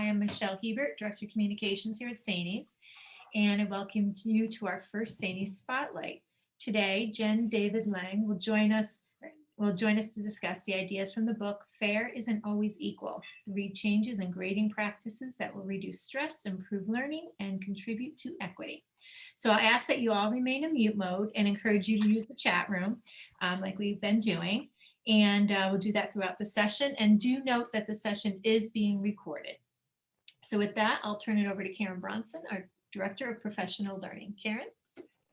I am Michelle Hebert, Director of Communications here at Saney's, and I welcome you to our first Saney's Spotlight. Today, Jenn David Lang will join us to discuss the ideas from the book Fair Isn't Always Equal: 3 Changes in Grading Practices that will reduce stress, improve learning, and contribute to equity. So I ask that you all remain in mute mode and encourage you to use the chat room like we've been doing. And we'll do that throughout the session. And do note that the session is being recorded. So with that, I'll turn it over to Karen Bronson, our Director of Professional Learning. Karen?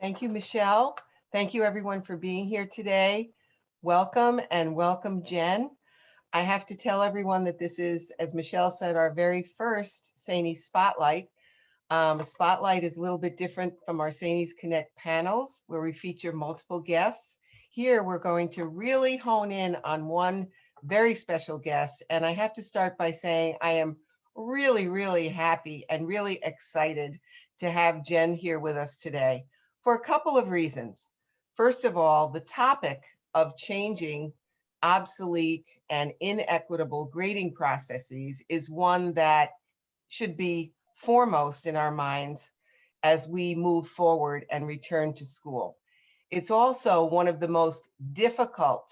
Thank you, Michelle. Thank you, everyone, for being here today. Welcome and welcome, Jen. I have to tell everyone that this is, as Michelle said, our very first Saney's Spotlight. A spotlight is a little bit different from our Saney's Connect panels, where we feature multiple guests. Here, we're going to really hone in on one very special guest. And I have to start by saying I am really, really happy and really excited to have Jen here with us today for a couple of reasons. First of all, the topic of changing obsolete and inequitable grading processes is one that should be foremost in our minds as we move forward and return to school. It's also one of the most difficult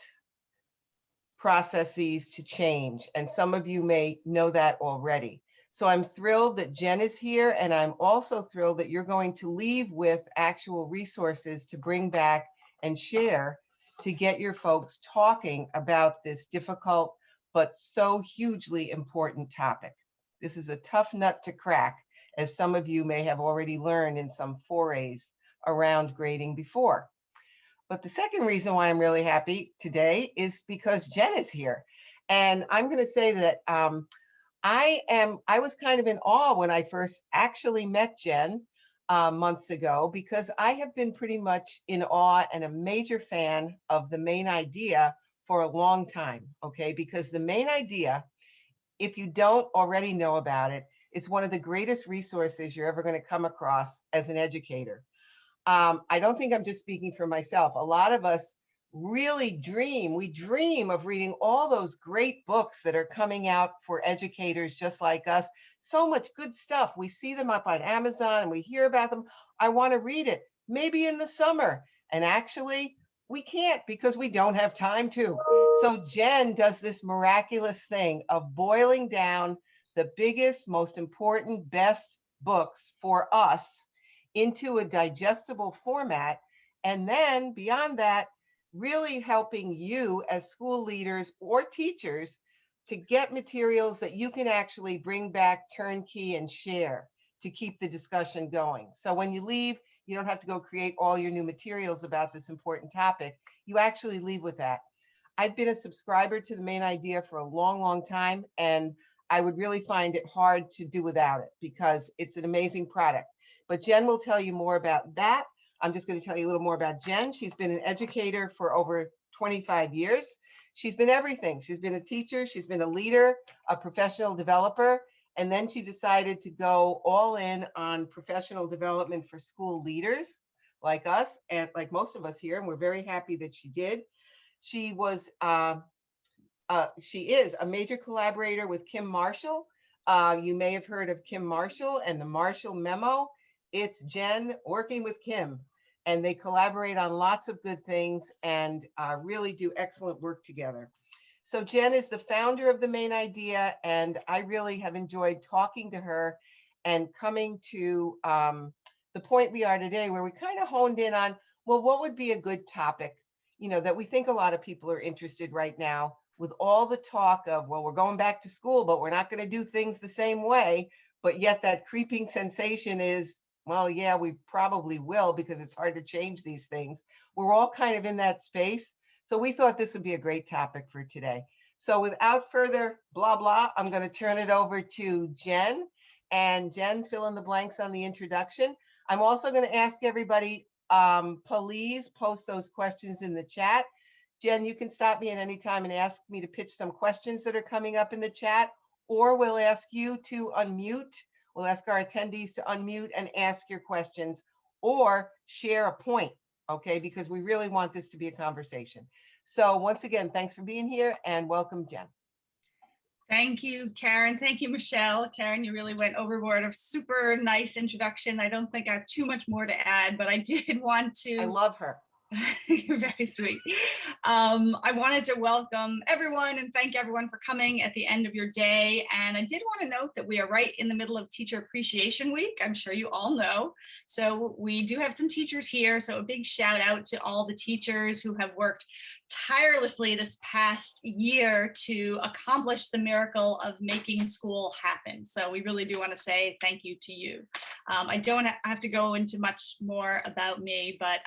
processes to change, and some of you may know that already. So I'm thrilled that Jen is here, and I'm also thrilled that you're going to leave with actual resources to bring back and share to get your folks talking about this difficult but so hugely important topic. This is a tough nut to crack, as some of you may have already learned in some forays around grading before. But the second reason why I'm really happy today is because Jen is here. And I'm going to say that I was kind of in awe when I first actually met Jen months ago, because I have been pretty much in awe and a major fan of the main idea for a long time, okay? Because the main idea, if you don't already know about it, it's one of the greatest resources you're ever going to come across as an educator. I don't think I'm just speaking for myself. A lot of us really we dream of reading all those great books that are coming out for educators just like us. So much good stuff. We see them up on Amazon and we hear about them. I want to read it, maybe in the summer. And actually, we can't because we don't have time to. So Jen does this miraculous thing of boiling down the biggest, most important, best books for us into a digestible format. And then beyond that, really helping you as school leaders or teachers to get materials that you can actually bring back turnkey and share to keep the discussion going. So when you leave, you don't have to go create all your new materials about this important topic. You actually leave with that. I've been a subscriber to the main idea for a long, long time, and I would really find it hard to do without it because it's an amazing product. But Jen will tell you more about that. I'm just going to tell you a little more about Jen. She's been an educator for over 25 years. She's been everything. She's been a teacher, she's been a leader, a professional developer, and then she decided to go all in on professional development for school leaders like us and like most of us here, and we're very happy that she did. She is a major collaborator with Kim Marshall. You may have heard of Kim Marshall and the Marshall Memo. It's Jen working with Kim, and they collaborate on lots of good things and really do excellent work together. So Jen is the founder of the main idea, and I really have enjoyed talking to her and coming to the point we are today, where we kind of honed in on, well, what would be a good topic, that we think a lot of people are interested right now, with all the talk of, well, we're going back to school, but we're not going to do things the same way. But yet that creeping sensation is, well, yeah, we probably will, because it's hard to change these things. We're all kind of in that space. So we thought this would be a great topic for today. So without further blah, blah, I'm going to turn it over to Jen. And Jen, fill in the blanks on the introduction. I'm also going to ask everybody, please post those questions in the chat. Jen, you can stop me at any time and ask me to pitch some questions that are coming up in the chat, or we'll ask you to unmute. We'll ask our attendees to unmute and ask your questions, or share a point, okay? Because we really want this to be a conversation. So once again, thanks for being here and welcome, Jen. Thank you, Karen. Thank you, Michelle. Karen, you really went overboard. A super nice introduction. I don't think I have too much more to add, but I did want I to. love her. You're very sweet. I wanted to welcome everyone and thank everyone for coming at the end of your day. And I did want to note that we are right in the middle of Teacher Appreciation Week. I'm sure you all know. So we do have some teachers here. So a big shout out to all the teachers who have worked tirelessly this past year to accomplish the miracle of making school happen. So we really do want to say thank you to you. I don't have to go into much more about me, but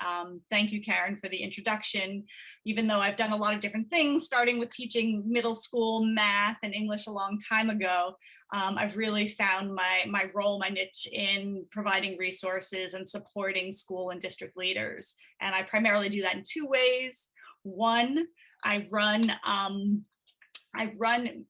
thank you, Karen, for the introduction. Even though I've done a lot of different things, starting with teaching middle school math and English a long time ago, I've really found my role, my niche in providing resources and supporting school and district leaders. And I primarily do that in two ways. One, I run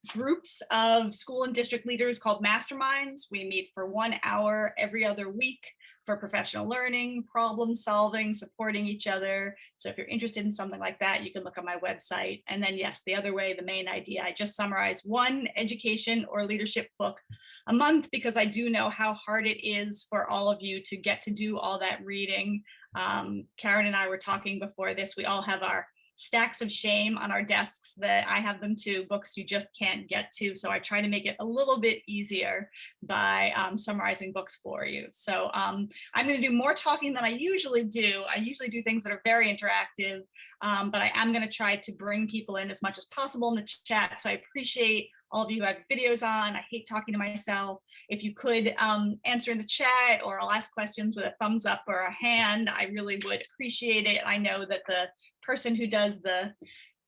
groups of school and district leaders called masterminds. We meet for 1 hour every other week for professional learning, problem solving, supporting each other. So if you're interested in something like that, you can look on my website. And then yes, the other way, the main idea, I just summarize one education or leadership book a month because I do know how hard it is for all of you to get to do all that reading. Karen and I were talking before this, we all have our stacks of shame on our desks that I have them too, books you just can't get to. So I try to make it a little bit easier by summarizing books for you. So I'm going to do more talking than I usually do. I usually do things that are very interactive, but I am going to try to bring people in as much as possible in the chat. So I appreciate all of you who have videos on. I hate talking to myself. If you could answer in the chat, or I'll ask questions with a thumbs up or a hand, I really would appreciate it. I know that the person who does the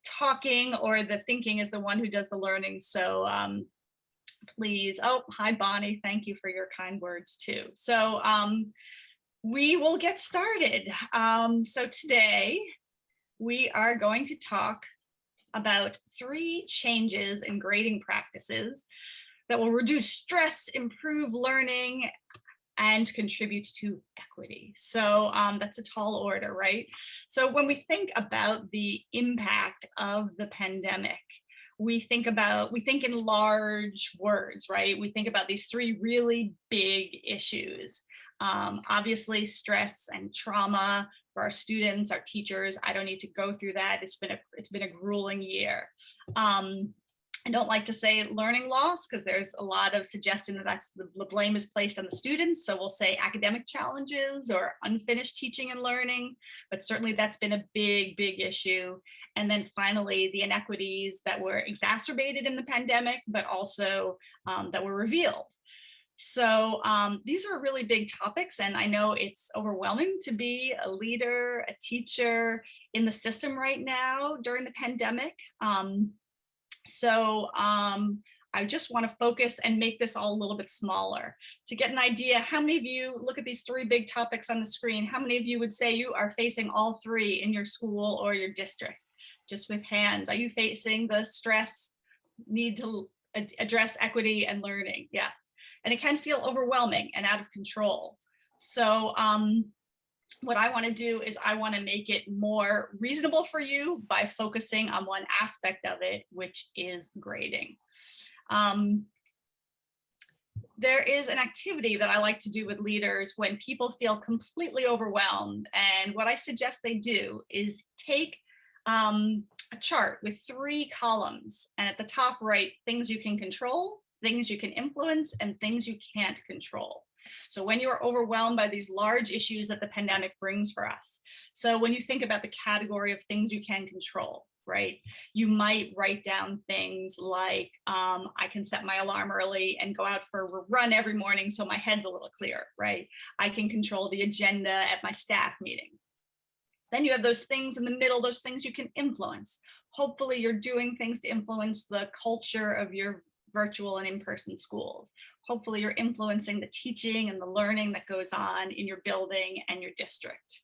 talking or the thinking is the one who does the learning. So please, oh, hi Bonnie, thank you for your kind words too. So we will get started. So today we are going to talk about 3 changes in grading practices that will reduce stress, improve learning, and contribute to equity. So that's a tall order, right? So when we think about the impact of the pandemic, we think in large words, right? We think about these 3 really big issues. Obviously, stress and trauma for our students, our teachers. I don't need to go through that. It's been a grueling year. I don't like to say learning loss because there's a lot of suggestion that the blame is placed on the students. So we'll say academic challenges or unfinished teaching and learning, but certainly that's been a big, big issue. And then finally, the inequities that were exacerbated in the pandemic, but also that were revealed. So these are really big topics, and I know it's overwhelming to be a leader, a teacher in the system right now during the pandemic. So I just want to focus and make this all a little bit smaller to get an idea. How many of you look at these 3 big topics on the screen? How many of you would say you are facing all 3 in your school or your district? Just with hands. Are you facing the stress, need to address equity and learning? Yes. And it can feel overwhelming and out of control. So what I want to do is I want to make it more reasonable for you by focusing on one aspect of it, which is grading. There is an activity that I like to do with leaders when people feel completely overwhelmed. And what I suggest they do is take a chart with 3 columns. And at the top right, things you can control, things you can influence, and things you can't control. So when you are overwhelmed by these large issues that the pandemic brings for us. So when you think about the category of things you can control, right? You might write down things like, I can set my alarm early and go out for a run every morning so my head's a little clearer, right? I can control the agenda at my staff meeting. Then you have those things in the middle, those things you can influence. Hopefully you're doing things to influence the culture of your virtual and in-person schools. Hopefully you're influencing the teaching and the learning that goes on in your building and your district.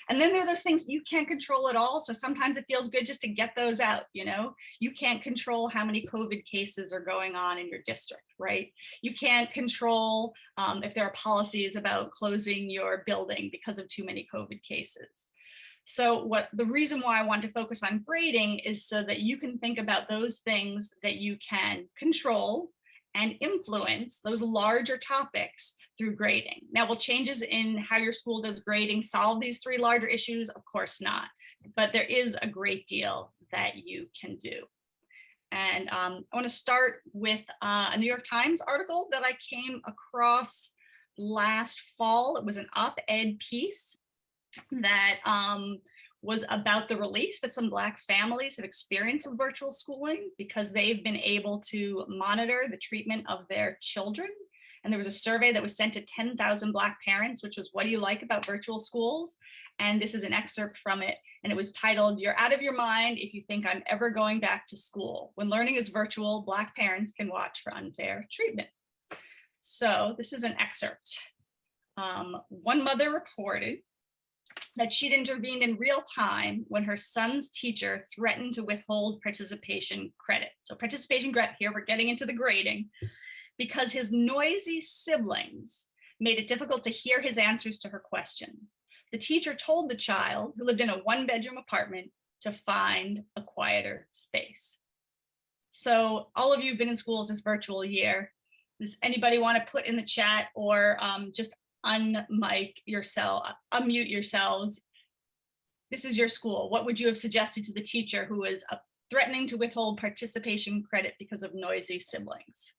And then there are those things you can't control at all. So sometimes it feels good just to get those out, you know? You can't control how many COVID cases are going on in your district, right? You can't control if there are policies about closing your building because of too many COVID cases. So the reason why I want to focus on grading is so that you can think about those things that you can control and influence, those larger topics through grading. Now, will changes in how your school does grading solve these three larger issues? Of course not, but there is a great deal that you can do. And I want to start with a New York Times article that I came across last fall. It was an op-ed piece that was about the relief that some Black families have experienced with virtual schooling because they've been able to monitor the treatment of their children. And there was a survey that was sent to 10,000 Black parents, which was, what do you like about virtual schools? And this is an excerpt from it. And it was titled, "You're out of your mind if you think I'm ever going back to school. When learning is virtual, Black parents can watch for unfair treatment." So this is an excerpt. One mother reported that she'd intervened in real time when her son's teacher threatened to withhold participation credit. So participation credit, here we're getting into the grading, because his noisy siblings made it difficult to hear his answers to her questions. The teacher told the child, who lived in a one-bedroom apartment, to find a quieter space. So all of you have been in schools this virtual year. Does anybody want to put in the chat or just unmute yourselves? This is your school. What would you have suggested to the teacher who was threatening to withhold participation credit because of noisy siblings?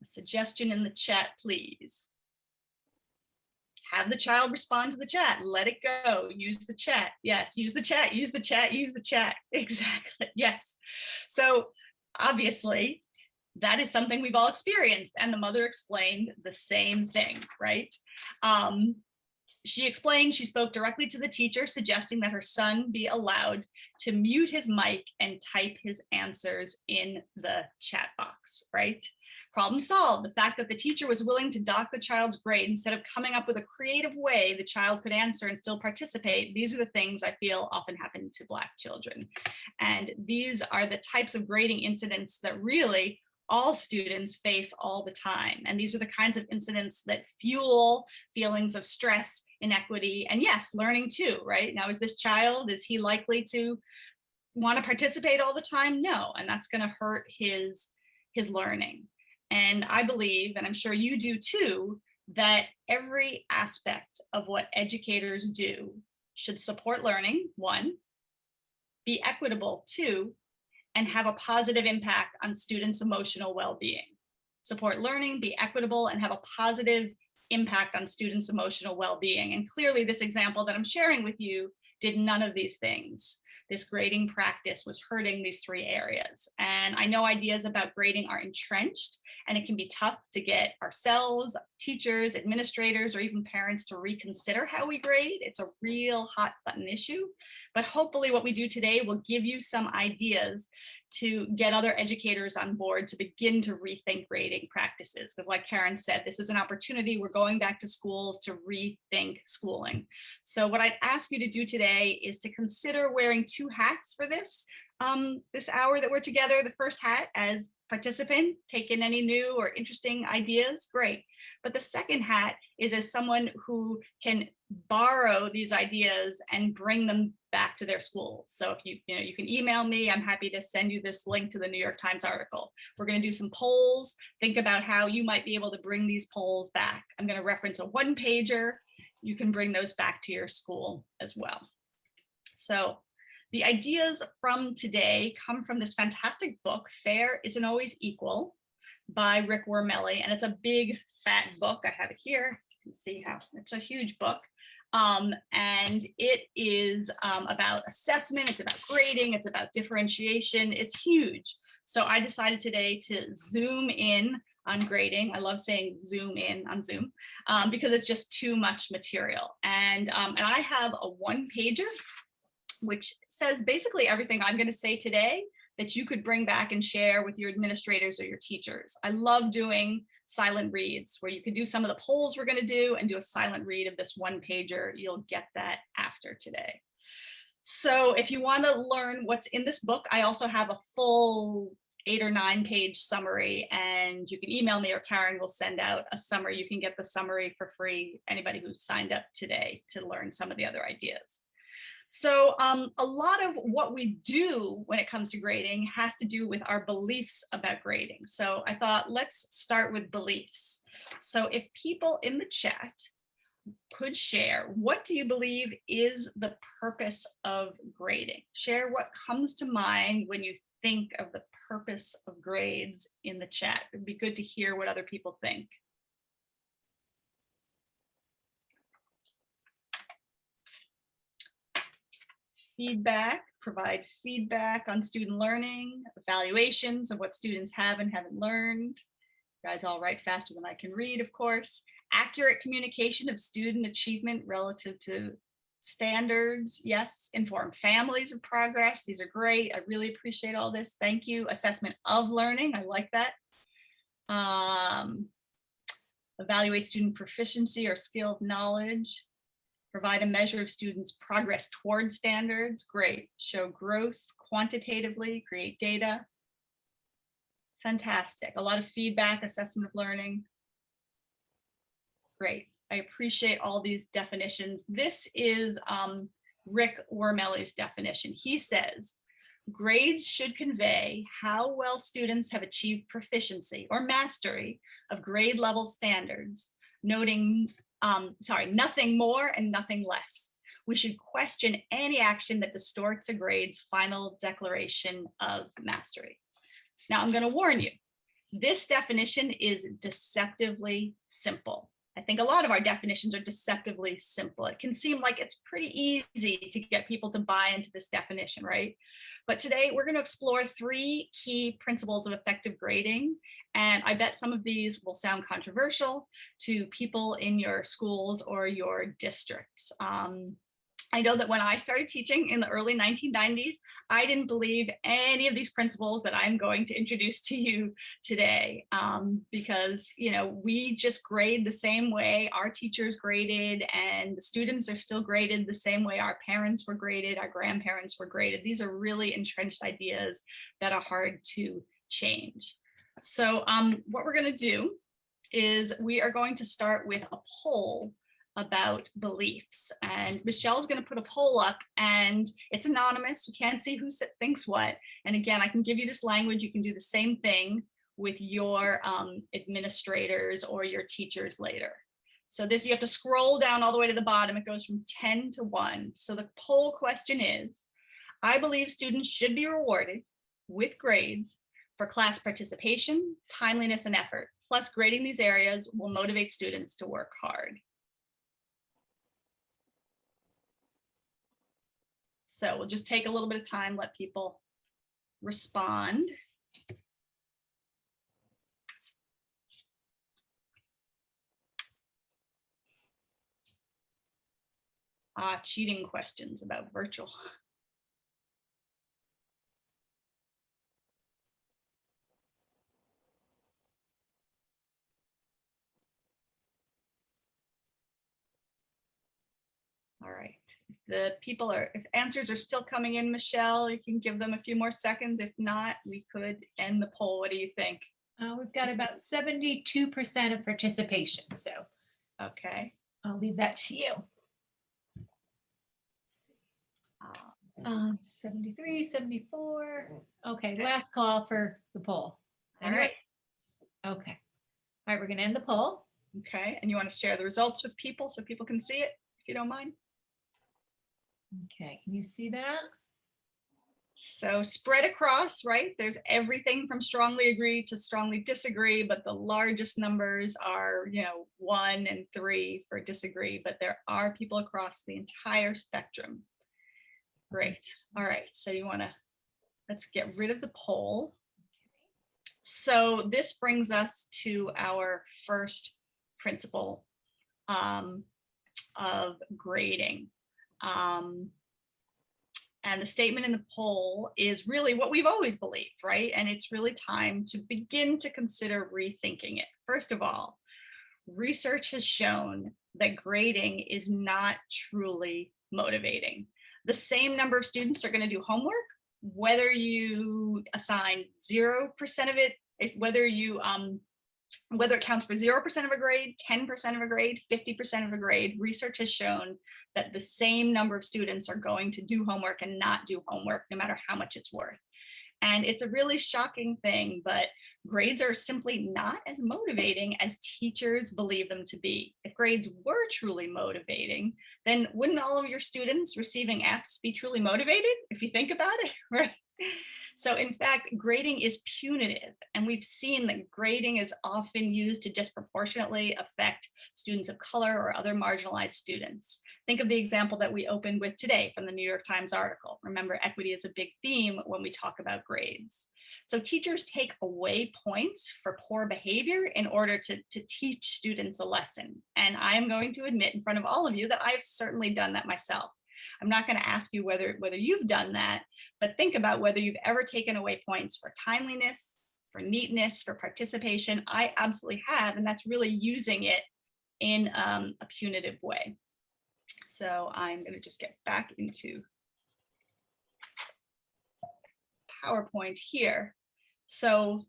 A suggestion in the chat, please. Have the child respond to the chat. Let it go. Use the chat. Yes, use the chat, use the chat, use the chat. Exactly. Yes. So obviously, that is something we've all experienced. And the mother explained the same thing, right? She explained she spoke directly to the teacher, suggesting that her son be allowed to mute his mic and type his answers in the chat box, right? Problem solved. The fact that the teacher was willing to dock the child's grade instead of coming up with a creative way the child could answer and still participate, these are the things I feel often happen to Black children. And these are the types of grading incidents that really all students face all the time. And these are the kinds of incidents that fuel feelings of stress, inequity, and yes, learning too, right? Now, is this child, is he likely to want to participate all the time? No, and that's going to hurt his learning. And I believe, and I'm sure you do too, that every aspect of what educators do should support learning, one, be equitable, two, and have a positive impact on students' emotional well-being. Support learning, be equitable, and have a positive impact on students' emotional well-being. And clearly this example that I'm sharing with you did none of these things. This grading practice was hurting these three areas. And I know ideas about grading are entrenched, and it can be tough to get ourselves, teachers, administrators, or even parents to reconsider how we grade. It's a real hot button issue. But hopefully what we do today will give you some ideas to get other educators on board to begin to rethink grading practices. Because like Karen said, this is an opportunity. We're going back to schools to rethink schooling. So what I'd ask you to do today is to consider wearing two hats for this hour that we're together. The first hat as participant, take in any new or interesting ideas, great. But the second hat is as someone who can borrow these ideas and bring them back to their schools. So if you can email me, I'm happy to send you this link to the New York Times article. We're going to do some polls. Think about how you might be able to bring these polls back. I'm going to reference a one-pager. You can bring those back to your school as well. So the ideas from today come from this fantastic book, Fair Isn't Always Equal, by Rick Wormelli. And it's a big, fat book. I have it here. You can see how it's a huge book. And it is about assessment. It's about grading. It's about differentiation. It's huge. So I decided today to zoom in on grading. I love saying zoom in on Zoom because it's just too much material. And I have a one-pager which says basically everything I'm going to say today that you could bring back and share with your administrators or your teachers. I love doing silent reads where you can do some of the polls we're going to do and do a silent read of this one pager. You'll get that after today. So if you want to learn what's in this book, I also have a full 8 or 9 page summary, and you can email me or Karen will send out a summary. You can get the summary for free, anybody who signed up today to learn some of the other ideas. So a lot of what we do when it comes to grading has to do with our beliefs about grading. So I thought, let's start with beliefs. So if people in the chat could share, what do you believe is the purpose of grading? Share what comes to mind when you think of the purpose of grades in the chat. It'd be good to hear what other people think. Feedback, provide feedback on student learning, evaluations of what students have and haven't learned. You guys all write faster than I can read, of course. Accurate communication of student achievement relative to standards. Yes. Inform families of progress. These are great. I really appreciate all this. Thank you. Assessment of learning. I like that. Evaluate student proficiency or skill of knowledge. Provide a measure of students' progress toward standards. Great. Show growth quantitatively, create data. Fantastic. A lot of feedback, assessment of learning. Great. I appreciate all these definitions. This is Rick Wormelli's definition. He says, grades should convey how well students have achieved proficiency or mastery of grade level standards, noting nothing more and nothing less. We should question any action that distorts a grade's final declaration of mastery. Now, I'm going to warn you, this definition is deceptively simple. I think a lot of our definitions are deceptively simple. It can seem like it's pretty easy to get people to buy into this definition, right? But today we're going to explore 3 key principles of effective grading. And I bet some of these will sound controversial to people in your schools or your districts. I know that when I started teaching in the early 1990s, I didn't believe any of these principles that I'm going to introduce to you today, because, you know, we just grade the same way our teachers graded, and the students are still graded the same way our parents were graded, our grandparents were graded. These are really entrenched ideas that are hard to change. So what we're going to do is we are going to start with a poll about beliefs, and Michelle's going to put a poll up, and it's anonymous. You can't see who thinks what. And again, I can give you this language. You can do the same thing with your administrators or your teachers later. So this, you have to scroll down all the way to the bottom. It goes from 10 to 1. So the poll question is, I believe students should be rewarded with grades for class participation, timeliness, and effort. Plus, grading these areas will motivate students to work hard. So we'll just take a little bit of time, let people respond. Cheating questions about virtual. All right, if answers are still coming in, Michelle, you can give them a few more seconds. If not, we could end the poll. What do you think? We've got about 72% of participation, so okay, I'll leave that to you. 73, 74. Okay, last call for the poll. All right. Okay. All right, we're going to end the poll. Okay, and you want to share the results with people so people can see it, if you don't mind? Okay, can you see that? So spread across, right? There's everything from strongly agree to strongly disagree, but the largest numbers are, 1 and 3 for disagree, but there are people across the entire spectrum. Great. All right, so let's get rid of the poll. So this brings us to our first principle of grading. And the statement in the poll is really what we've always believed, right? And it's really time to begin to consider rethinking it. First of all, research has shown that grading is not truly motivating. The same number of students are going to do homework whether you assign 0% of it, whether it counts for 0% of a grade, 10% of a grade, 50% of a grade, research has shown that the same number of students are going to do homework and not do homework, no matter how much it's worth. And it's a really shocking thing, but grades are simply not as motivating as teachers believe them to be. If grades were truly motivating, then wouldn't all of your students receiving Fs be truly motivated, if you think about it, right? So in fact, grading is punitive, and we've seen that grading is often used to disproportionately affect students of color or other marginalized students. Think of the example that we opened with today from the New York Times article. Remember, equity is a big theme when we talk about grades. So teachers take away points for poor behavior in order to teach students a lesson. And I am going to admit in front of all of you that I've certainly done that myself. I'm not going to ask you whether you've done that, but think about whether you've ever taken away points for timeliness, for neatness, for participation. I absolutely have, and that's really using it in a punitive way. So I'm going to just get back into PowerPoint here. So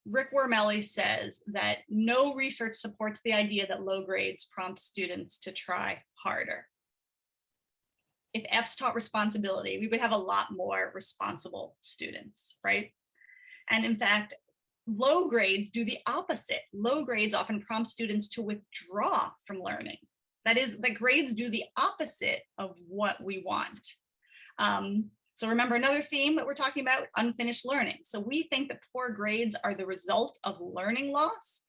Rick Wormelli says that no research supports the idea that low grades prompt students to try harder. If Fs taught responsibility, we would have a lot more responsible students, right? And in fact, low grades do the opposite. Low grades often prompt students to withdraw from learning. That is, the grades do the opposite of what we want. So remember another theme that we're talking about, unfinished learning. So we think that poor grades are the result of learning loss,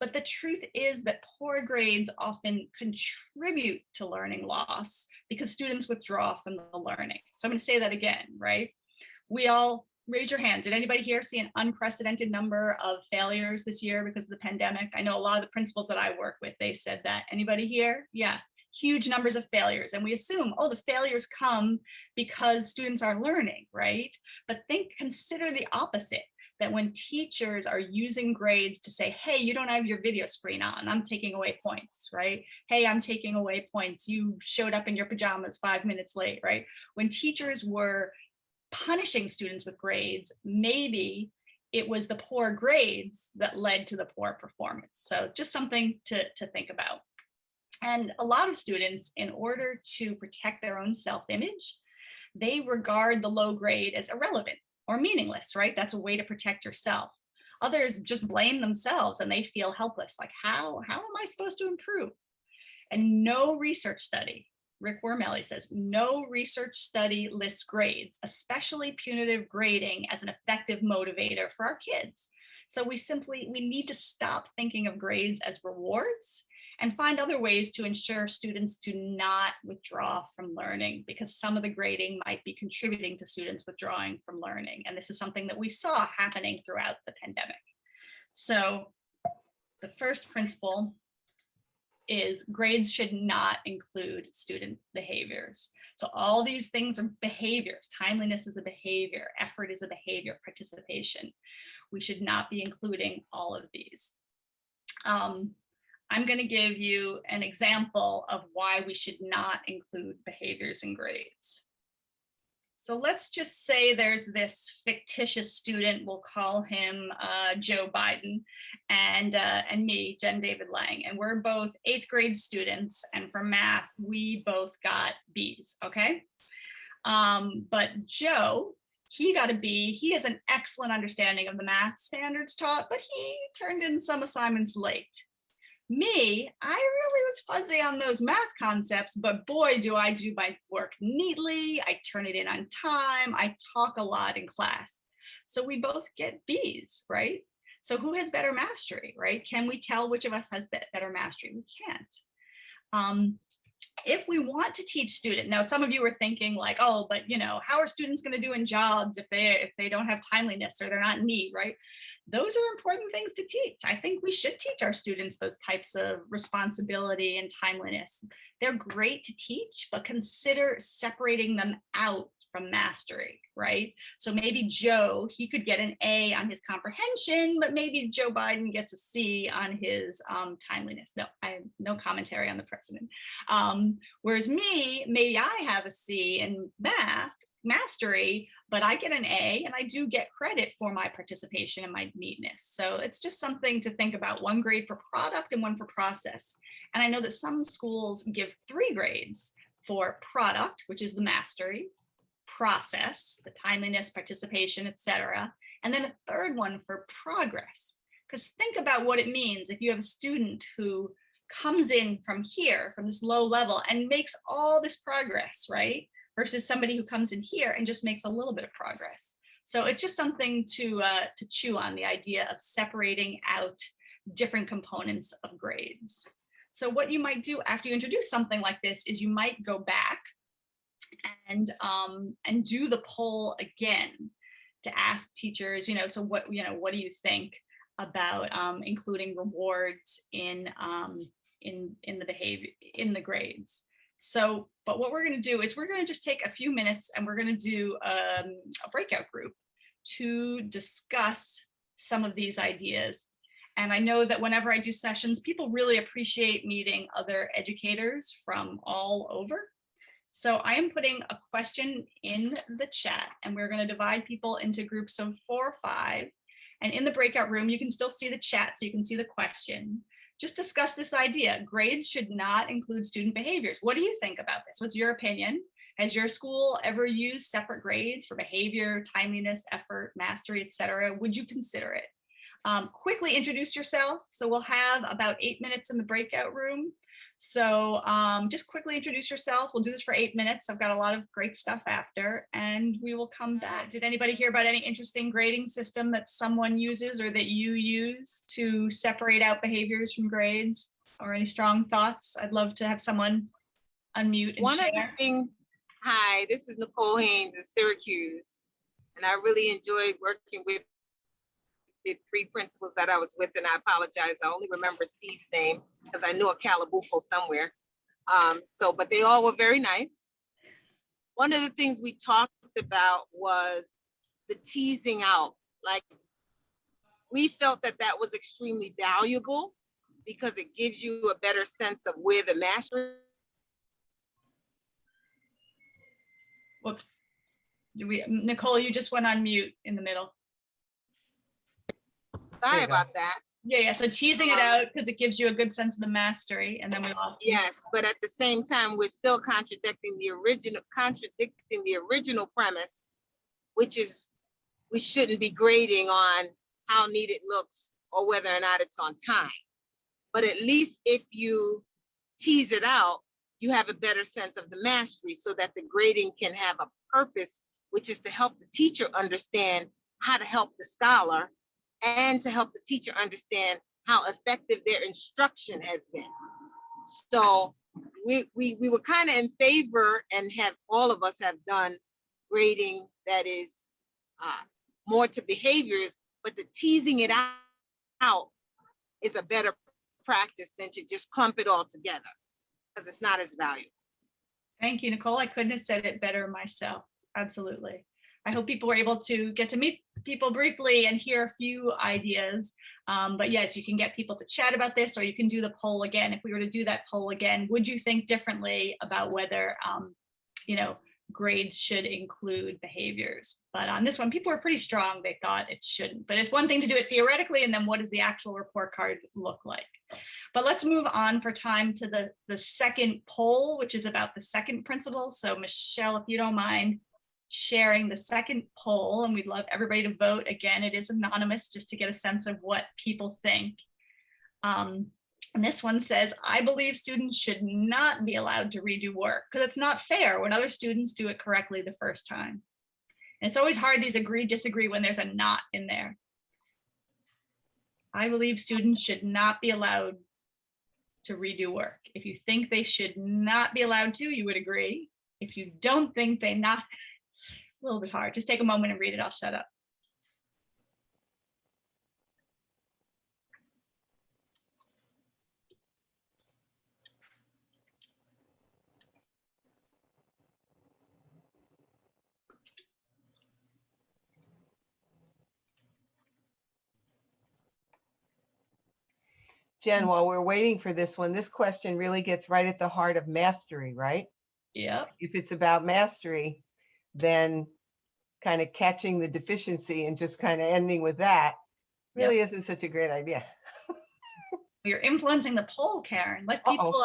but the truth is that poor grades often contribute to learning loss because students withdraw from the learning. So I'm going to say that again, right? We all raise your hand. Did anybody here see an unprecedented number of failures this year because of the pandemic? I know a lot of the principals that I work with, they said that. Anybody here? Yeah, huge numbers of failures. And we assume, oh, the failures come because students are learning, right? But consider the opposite. That when teachers are using grades to say, hey, you don't have your video screen on, I'm taking away points, right? Hey, I'm taking away points. You showed up in your pajamas 5 minutes late, right? When teachers were punishing students with grades, maybe it was the poor grades that led to the poor performance. So just something to think about. And a lot of students, in order to protect their own self-image, they regard the low grade as irrelevant or meaningless, right? That's a way to protect yourself. Others just blame themselves and they feel helpless. Like, how am I supposed to improve? And no research study, Rick Wormelli says, no research study lists grades, especially punitive grading, as an effective motivator for our kids. So we need to stop thinking of grades as rewards and find other ways to ensure students do not withdraw from learning, because some of the grading might be contributing to students withdrawing from learning. And this is something that we saw happening throughout the pandemic. So the first principle is grades should not include student behaviors. So all these things are behaviors. Timeliness is a behavior, effort is a behavior, participation. We should not be including all of these. I'm going to give you an example of why we should not include behaviors in grades. So let's just say there's this fictitious student, we'll call him Joe Biden, and me, Jenn David Lang, and we're both 8th grade students, and for math, we both got Bs, okay? But Joe, he got a B. He has an excellent understanding of the math standards taught, but he turned in some assignments late. Me, I really was fuzzy on those math concepts, but boy, do I do my work neatly. I turn it in on time. I talk a lot in class. So we both get Bs, right? So who has better mastery, right? Can we tell which of us has better mastery? We can't. If we want to teach students, now some of you are thinking like, oh, but how are students going to do in jobs if they don't have timeliness or they're not neat, right? Those are important things to teach. I think we should teach our students those types of responsibility and timeliness. They're great to teach, but consider separating them out from mastery, right? So maybe Joe, he could get an A on his comprehension, but maybe Joe Biden gets a C on his timeliness. No, I have no commentary on the president. Whereas me, maybe I have a C in math, mastery, but I get an A and I do get credit for my participation and my neatness. So it's just something to think about, 1 grade for product and 1 for process. And I know that some schools give 3 grades for product, which is the mastery, process, the timeliness, participation, etc. And then a 3rd one for progress. Because think about what it means if you have a student who comes in from here, from this low level, and makes all this progress, right? Versus somebody who comes in here and just makes a little bit of progress. So it's just something to chew on, the idea of separating out different components of grades. So what you might do after you introduce something like this is you might go back and do the poll again to ask teachers, so what do you think about including rewards in the behavior, in the grades. So, but what we're going to do is we're going to just take a few minutes and we're going to do a breakout group to discuss some of these ideas. And I know that whenever I do sessions, people really appreciate meeting other educators from all over. So I am putting a question in the chat, and we're going to divide people into groups of 4 or 5. And in the breakout room, you can still see the chat, so you can see the question. Just discuss this idea. Grades should not include student behaviors. What do you think about this? What's your opinion? Has your school ever used separate grades for behavior, timeliness, effort, mastery, etc.? Would you consider it? Quickly introduce yourself. So we'll have about 8 minutes in the breakout room. So just quickly introduce yourself. We'll do this for 8 minutes. I've got a lot of great stuff after, and we will come back. Did anybody hear about any interesting grading system that someone uses or that you use to separate out behaviors from grades, or any strong thoughts? I'd love to have someone unmute and One share. of the things, hi, this is Nicole Haynes in Syracuse, and I really enjoyed working with the 3 principals that I was with, and I apologize, I only remember Steve's name because I knew a Calabufo somewhere. But they all were very nice. One of the things we talked about was the teasing out. Like, we felt that that was extremely valuable because it gives you a better sense of where the master. Whoops. Nicole, you just went on mute in the middle. Sorry about that. Yeah. So teasing it out because it gives you a good sense of the mastery, and then we lost. Yes, but at the same time, we're still contradicting the original premise, which is we shouldn't be grading on how neat it looks or whether or not it's on time. But at least if you tease it out, you have a better sense of the mastery so that the grading can have a purpose, which is to help the teacher understand how to help the scholar and to help the teacher understand how effective their instruction has been. So we were kind of in favor, and have all of us have done grading that is more to behaviors, but the teasing it out is a better practice than to just clump it all together because it's not as valuable. Thank you, Nicole. I couldn't have said it better myself. Absolutely. I hope people were able to get to meet people briefly and hear a few ideas. But yes, you can get people to chat about this, or you can do the poll again. If we were to do that poll again, would you think differently about whether, grades should include behaviors? But on this one, people were pretty strong. They thought it shouldn't. But it's one thing to do it theoretically, and then what does the actual report card look like? But let's move on for time to the second poll, which is about the second principle. So Michelle, if you don't mind sharing the second poll, and we'd love everybody to vote. Again, it is anonymous, just to get a sense of what people think. And this one says, I believe students should not be allowed to redo work because it's not fair when other students do it correctly the first time. And it's always hard, these agree, disagree, when there's a not in there. I believe students should not be allowed to redo work. If you think they should not be allowed to, you would agree. If you don't think they not, a little bit hard. Just take a moment and read it. I'll shut up. Jen, while we're waiting for this one, this question really gets right at the heart of mastery, right? Yep. If it's about mastery, then kind of catching the deficiency and just kind of ending with that really isn't such a great idea. You're influencing the poll, Karen. Let people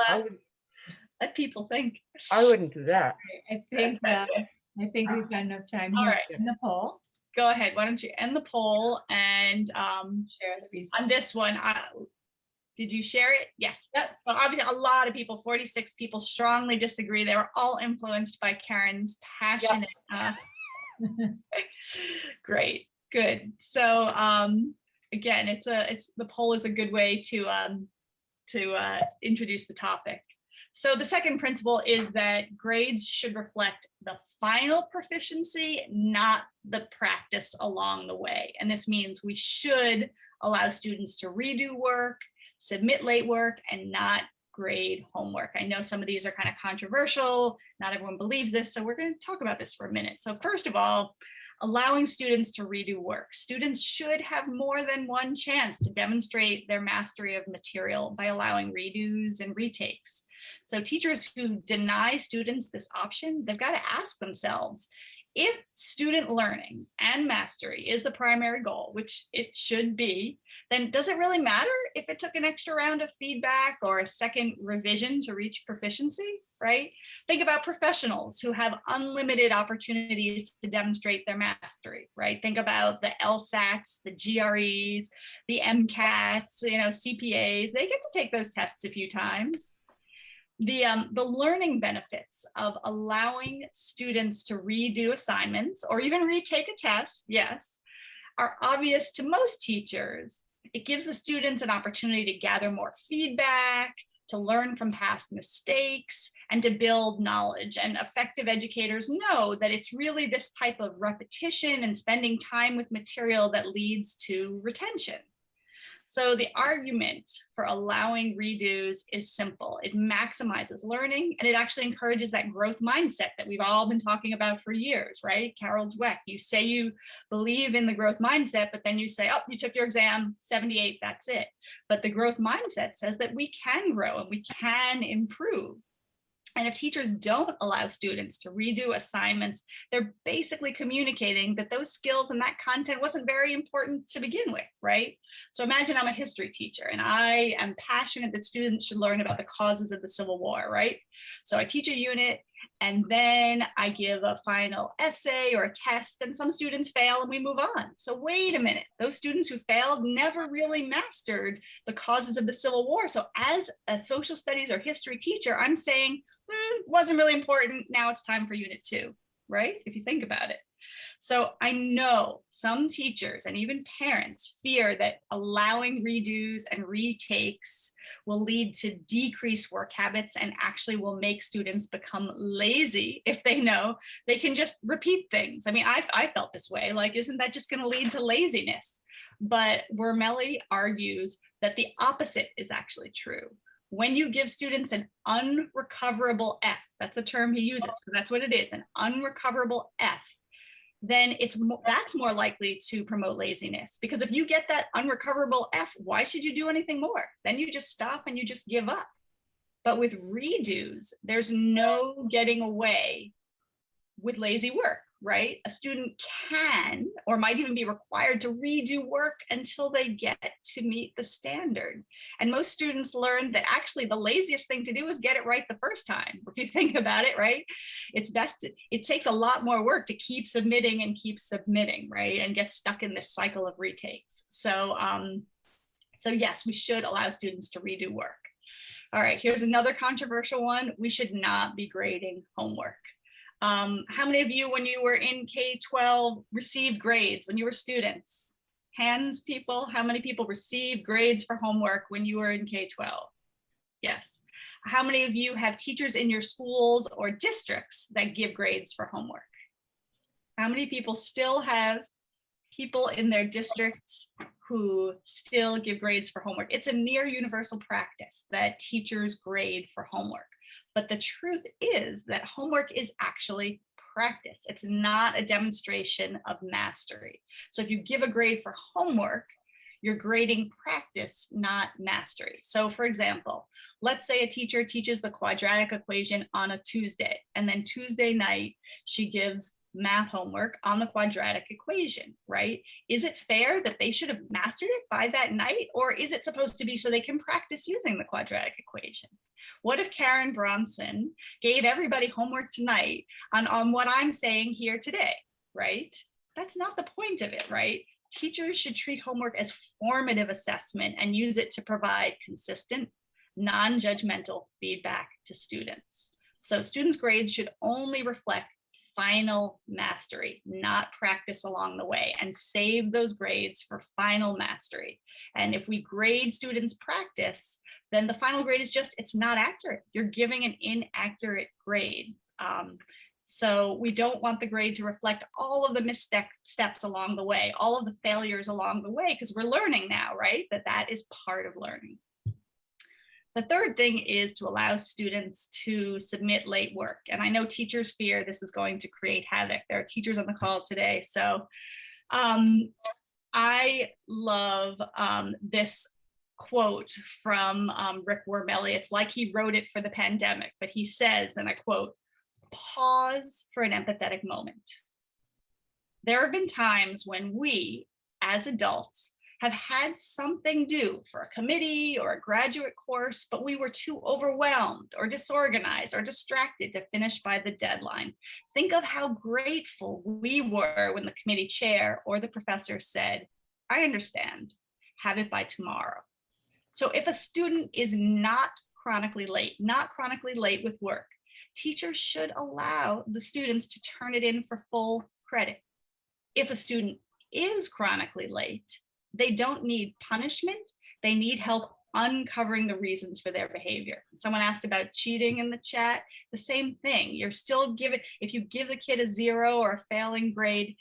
let people think. I wouldn't do that. I think we've got enough time All here right. in the poll. Go ahead. Why don't you end the poll and Share the results. on this one, did you share it? Yes. Yep. So obviously a lot of people, 46 people strongly disagree. They were all influenced by Karen's passionate. Great. Good. So again, it's the poll is a good way to introduce the topic. So the second principle is that grades should reflect the final proficiency, not the practice along the way. And this means we should allow students to redo work, submit late work, and not grade homework. I know some of these are kind of controversial. Not everyone believes this, so we're going to talk about this for a minute. So first of all, allowing students to redo work. Students should have more than one chance to demonstrate their mastery of material by allowing redos and retakes. So teachers who deny students this option, they've got to ask themselves, if student learning and mastery is the primary goal, which it should be, then does it really matter if it took an extra round of feedback or a second revision to reach proficiency, right? Think about professionals who have unlimited opportunities to demonstrate their mastery, right? Think about the LSATs, the GREs, the MCATs, CPAs. They get to take those tests a few times. The learning benefits of allowing students to redo assignments or even retake a test, yes, are obvious to most teachers. It gives the students an opportunity to gather more feedback, to learn from past mistakes, and to build knowledge. And effective educators know that it's really this type of repetition and spending time with material that leads to retention. So the argument for allowing redos is simple. It maximizes learning, and it actually encourages that growth mindset that we've all been talking about for years, right? Carol Dweck, you say you believe in the growth mindset, but then you say, oh, you took your exam, 78, that's it. But the growth mindset says that we can grow and we can improve. And if teachers don't allow students to redo assignments, they're basically communicating that those skills and that content wasn't very important to begin with, right? So imagine I'm a history teacher and I am passionate that students should learn about the causes of the Civil War, right? So I teach a unit and then I give a final essay or a test and some students fail and we move on. So wait a minute, those students who failed never really mastered the causes of the Civil War. So as a social studies or history teacher, I'm saying, wasn't really important. Now it's time for unit 2, right? If you think about it. So I know some teachers and even parents fear that allowing redos and retakes will lead to decreased work habits and actually will make students become lazy if they know they can just repeat things. I mean, I felt this way, like, isn't that just going to lead to laziness? But Wormelli argues that the opposite is actually true. When you give students an unrecoverable F, that's the term he uses, because that's what it is, an unrecoverable F, then that's more likely to promote laziness. Because if you get that unrecoverable F, why should you do anything more? Then you just stop and you just give up. But with redos, there's no getting away with lazy work, right? A student can, or might even be required to redo work until they get to meet the standard. And most students learn that actually the laziest thing to do is get it right the first time. If you think about it, right? It takes a lot more work to keep submitting and keep submitting, right? And get stuck in this cycle of retakes. So yes, we should allow students to redo work. All right, here's another controversial one. We should not be grading homework. How many of you, when you were in K-12, received grades when you were students? Hands, people. How many people received grades for homework when you were in K-12? Yes. How many of you have teachers in your schools or districts that give grades for homework? How many people still have people in their districts who still give grades for homework? It's a near universal practice that teachers grade for homework. But the truth is that homework is actually practice. It's not a demonstration of mastery. So if you give a grade for homework, you're grading practice, not mastery. So for example, let's say a teacher teaches the quadratic equation on a Tuesday, and then Tuesday night, she gives math homework on the quadratic equation, right? Is it fair that they should have mastered it by that night? Or is it supposed to be so they can practice using the quadratic equation? What if Karen Bronson gave everybody homework tonight on what I'm saying here today, right? That's not the point of it, right? Teachers should treat homework as formative assessment and use it to provide consistent, non-judgmental feedback to students. So students' grades should only reflect final mastery, not practice along the way, and save those grades for final mastery. And if we grade students' practice, then the final grade is just, it's not accurate. You're giving an inaccurate grade. So we don't want the grade to reflect all of the missteps along the way, all of the failures along the way, because we're learning now, right? That is part of learning. The third thing is to allow students to submit late work. And I know teachers fear this is going to create havoc. There are teachers on the call today. So I love this quote from Rick Wormelli. It's like he wrote it for the pandemic, but he says, and I quote, "Pause for an empathetic moment. There have been times when we, as adults, have had something due for a committee or a graduate course, but we were too overwhelmed or disorganized or distracted to finish by the deadline. Think of how grateful we were when the committee chair or the professor said, 'I understand, have it by tomorrow.'" So if a student is not chronically late with work, teachers should allow the students to turn it in for full credit. If a student is chronically late, they don't need punishment. They need help uncovering the reasons for their behavior. Someone asked about cheating in the chat. The same thing. You're still giving, if you give the kid a 0 or a failing grade,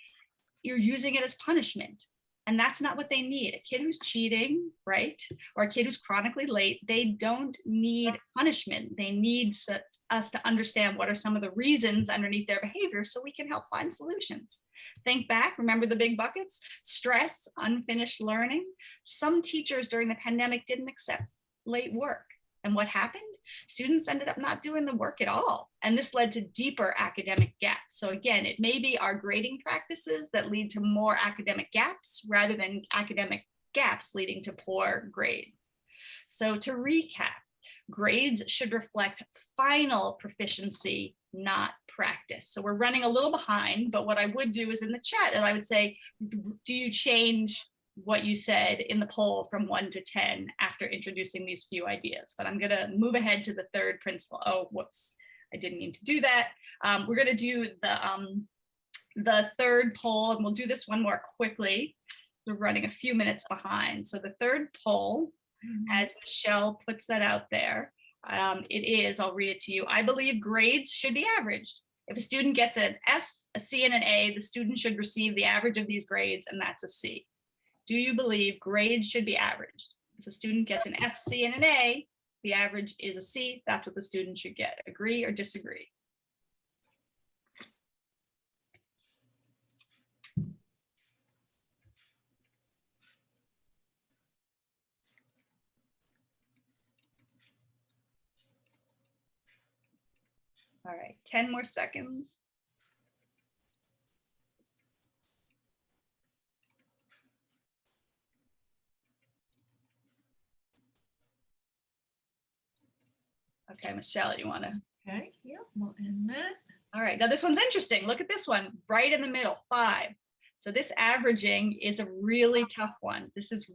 you're using it as punishment. And that's not what they need. A kid who's cheating, right? Or a kid who's chronically late, they don't need punishment. They need us to understand what are some of the reasons underneath their behavior so we can help find solutions. Think back, remember the big buckets? Stress, unfinished learning. Some teachers during the pandemic didn't accept late work. And what happened? Students ended up not doing the work at all. And this led to deeper academic gaps. So again, it may be our grading practices that lead to more academic gaps rather than academic gaps leading to poor grades. So to recap, grades should reflect final proficiency, not practice. So we're running a little behind, but what I would do is in the chat, and I would say, do you change what you said in the poll from 1 to 10 after introducing these few ideas? But I'm gonna move ahead to the third principle. Oh, whoops, I didn't mean to do that. We're gonna do the third poll, and we'll do this one more quickly. We're running a few minutes behind. So the third poll, as Michelle puts that out there, it is, I'll read it to you. I believe grades should be averaged. If a student gets an F, a C, and an A, the student should receive the average of these grades, and that's a C. Do you believe grades should be averaged? If a student gets an F, C, and an A, the average is a C. That's what the student should get. Agree or disagree? All right, 10 more seconds. Okay, Michelle, you wanna? Okay, yeah, we'll end that. All right, now this one's interesting. Look at this one, right in the middle, 5. So this averaging is a really tough one. This is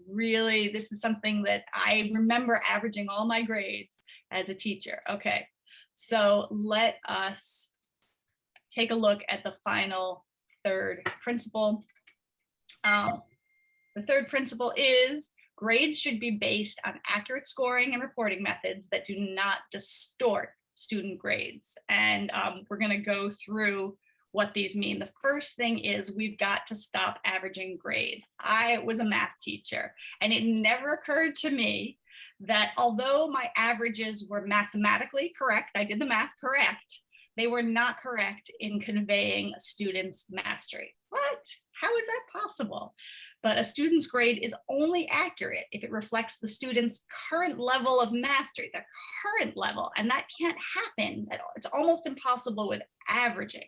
something that I remember averaging all my grades as a teacher. Okay, so let us take a look at the final third principle. The third principle is grades should be based on accurate scoring and reporting methods that do not distort student grades. And we're going to go through what these mean. The first thing is we've got to stop averaging grades. I was a math teacher, and it never occurred to me that although my averages were mathematically correct, I did the math correct, they were not correct in conveying a student's mastery. What? How is that possible? But a student's grade is only accurate if it reflects the student's current level of mastery, the current level, and that can't happen at all. It's almost impossible with averaging.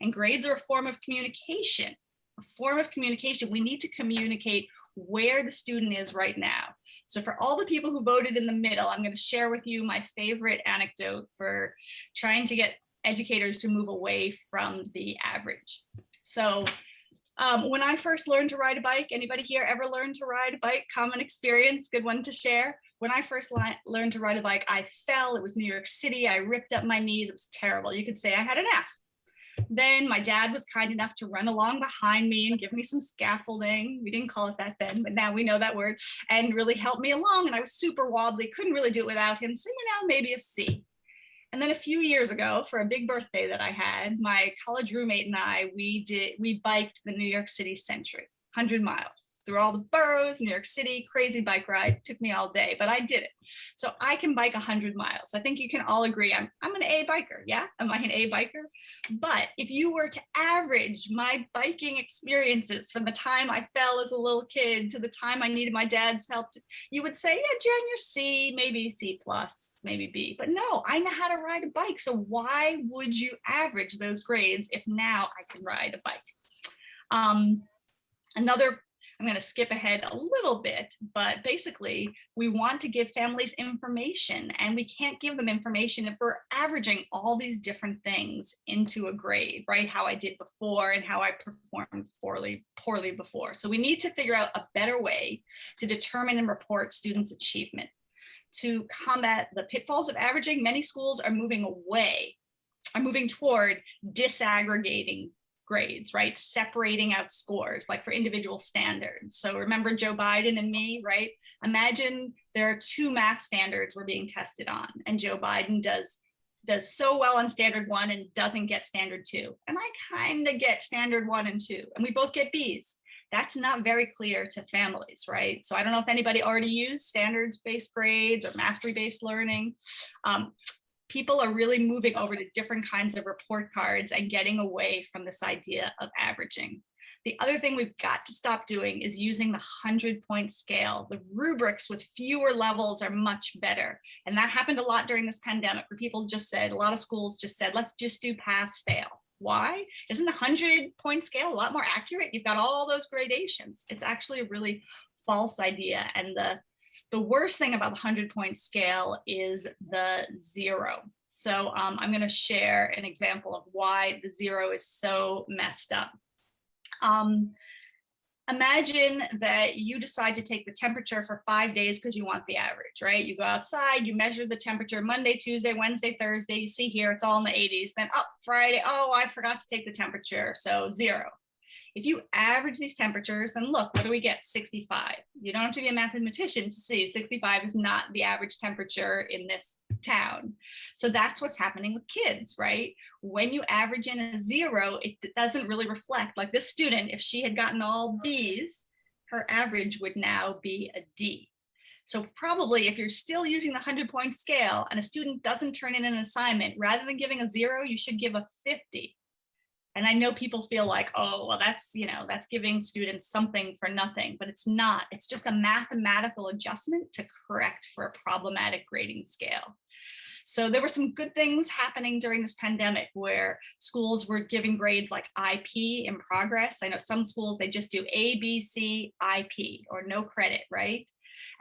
And grades are a form of communication, a form of communication. We need to communicate where the student is right now. So for all the people who voted in the middle, I'm going to share with you my favorite anecdote for trying to get educators to move away from the average. So when I first learned to ride a bike, anybody here ever learned to ride a bike? Common experience, good one to share. When I first learned to ride a bike, I fell. It was New York City. I ripped up my knees. It was terrible. You could say I had an F. Then my dad was kind enough to run along behind me and give me some scaffolding. We didn't call it that then, but now we know that word, and really helped me along. And I was super wobbly, couldn't really do it without him. So, maybe a C. And then a few years ago, for a big birthday that I had, my college roommate and I, we biked the New York City Century, 100 miles through all the boroughs, New York City, crazy bike ride. Took me all day, but I did it. So I can bike 100 miles. I think you can all agree I'm an A biker. Yeah, am I an A biker? But if you were to average my biking experiences from the time I fell as a little kid to the time I needed my dad's help, you would say, yeah, Jen, you're C, maybe C plus, maybe B. But no, I know how to ride a bike. So why would you average those grades if now I can ride a bike? I'm going to skip ahead a little bit, but basically we want to give families information, and we can't give them information if we're averaging all these different things into a grade, right? How I did before and how I performed poorly before. So we need to figure out a better way to determine and report students' achievement. To combat the pitfalls of averaging, many schools are moving toward disaggregating grades, right? Separating out scores, like for individual standards. So remember Joe Biden and me, right? Imagine there are 2 math standards we're being tested on, and Joe Biden does so well on standard 1 and doesn't get standard 2. And I kind of get standard 1 and 2, and we both get Bs. That's not very clear to families, right? So I don't know if anybody already used standards-based grades or mastery-based learning. People are really moving over to different kinds of report cards and getting away from this idea of averaging. The other thing we've got to stop doing is using the 100-point scale. The rubrics with fewer levels are much better. And that happened a lot during this pandemic, where people just said, a lot of schools just said, let's just do pass fail. Why? Isn't the 100-point scale a lot more accurate? You've got all those gradations. It's actually a really false idea. And the worst thing about the 100-point scale is the 0. So I'm going to share an example of why the 0 is so messed up. Imagine that you decide to take the temperature for 5 days because you want the average, right? You go outside, you measure the temperature Monday, Tuesday, Wednesday, Thursday. You see here, it's all in the 80s. Then Friday, I forgot to take the temperature, so 0. If you average these temperatures, then look, what do we get? 65. You don't have to be a mathematician to see 65 is not the average temperature in this town. So that's what's happening with kids, right? When you average in a 0, it doesn't really reflect. Like this student, if she had gotten all Bs, her average would now be a D. So probably if you're still using the 100-point scale and a student doesn't turn in an assignment, rather than giving a 0, you should give a 50. And I know people feel like, oh, well, that's giving students something for nothing, but it's not. It's just a mathematical adjustment to correct for a problematic grading scale. So there were some good things happening during this pandemic where schools were giving grades like IP, in progress. I know some schools, they just do A, B, C, IP, or no credit, right?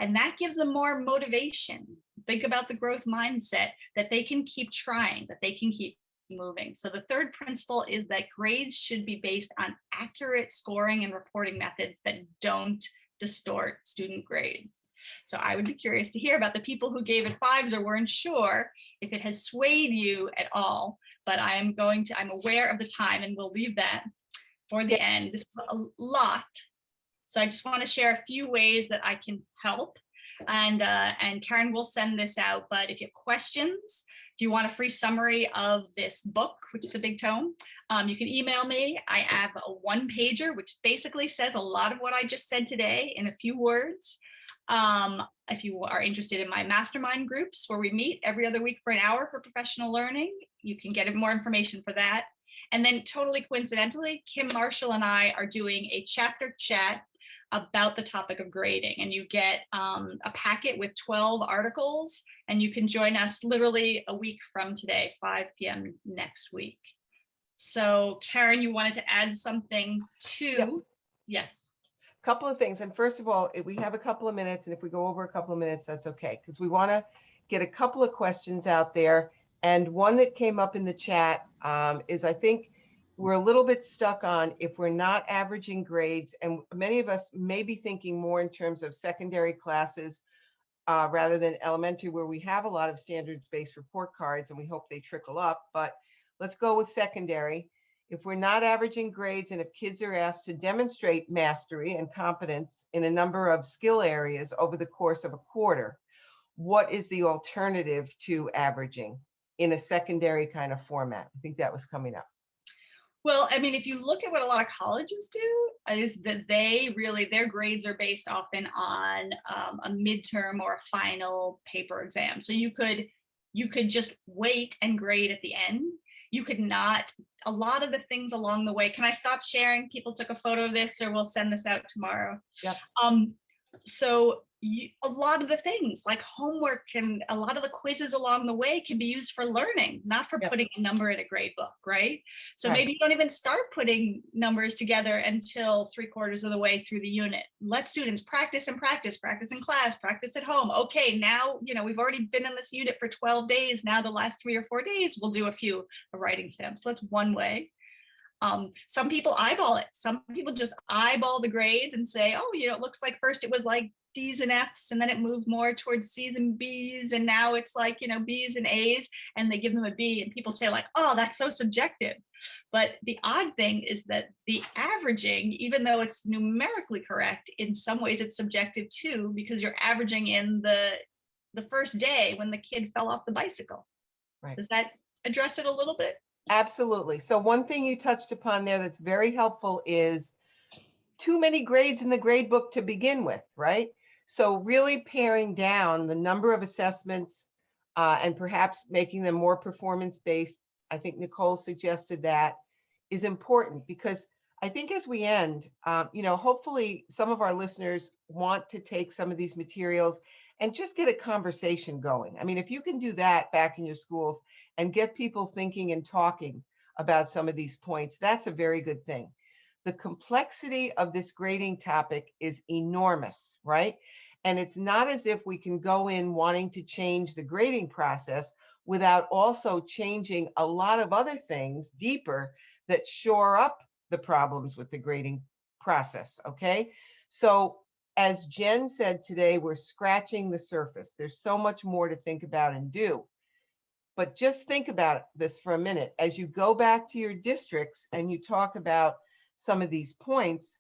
And that gives them more motivation. Think about the growth mindset, that they can keep trying, that they can keep moving. So the third principle is that grades should be based on accurate scoring and reporting methods that don't distort student grades. So I would be curious to hear about the people who gave it 5s or weren't sure if it has swayed you at all, but I'm aware of the time and we'll leave that for the end. This was a lot. So I just want to share a few ways that I can help, and Karen will send this out, but if you have questions, if you want a free summary of this book, which is a big tome, you can email me. I have a 1-pager, which basically says a lot of what I just said today in a few words. If you are interested in my mastermind groups, where we meet every other week for an hour for professional learning, you can get more information for that. And then totally coincidentally, Kim Marshall and I are doing a chapter chat about the topic of grading, and you get a packet with 12 articles, and you can join us literally a week from today, 5 p.m. next week. So Karen, you wanted to add something to, Yep. yes. Couple of things. And first of all, we have a couple of minutes, and if we go over a couple of minutes, that's okay, because we want to get a couple of questions out there. And one that came up in the chat is, I think we're a little bit stuck on if we're not averaging grades, and many of us may be thinking more in terms of secondary classes rather than elementary, where we have a lot of standards-based report cards, and we hope they trickle up. But let's go with secondary. If we're not averaging grades, and if kids are asked to demonstrate mastery and competence in a number of skill areas over the course of a quarter, what is the alternative to averaging in a secondary kind of format? I think that was coming up. Well, I mean, if you look at what a lot of colleges do, is that they really, their grades are based often on a midterm or a final paper exam. So you could just wait and grade at the end. You could not, a lot of the things along the way. Can I stop sharing? People took a photo of this, or we'll send this out tomorrow. Yep. So a lot of the things like homework and a lot of the quizzes along the way can be used for learning, not for putting a number in a grade book, right? So maybe you don't even start putting numbers together until 3/4 of the way through the unit. Let students practice and practice, practice in class, practice at home. Okay, now, we've already been in this unit for 12 days. Now the last 3 or 4 days, we'll do a few writing stamps. So that's one way. Some people eyeball it. Some people just eyeball the grades and say, oh, it looks like first it was like D's and F's, and then it moved more towards C's and B's, and now it's like, B's and A's, and they give them a B, and people say like, oh, that's so subjective. But the odd thing is that the averaging, even though it's numerically correct, in some ways it's subjective too, because you're averaging in the first day when the kid fell off the bicycle. Right. Does that address it a little bit? Absolutely. So one thing you touched upon there that's very helpful is too many grades in the grade book to begin with, right? So really paring down the number of assessments and perhaps making them more performance-based. I think Nicole suggested that is important, because I think as we end, hopefully some of our listeners want to take some of these materials and just get a conversation going. I mean, if you can do that back in your schools and get people thinking and talking about some of these points, that's a very good thing. The complexity of this grading topic is enormous, right? And it's not as if we can go in wanting to change the grading process without also changing a lot of other things deeper that shore up the problems with the grading process, okay? So as Jen said today, we're scratching the surface. There's so much more to think about and do. But just think about this for a minute. As you go back to your districts and you talk about some of these points,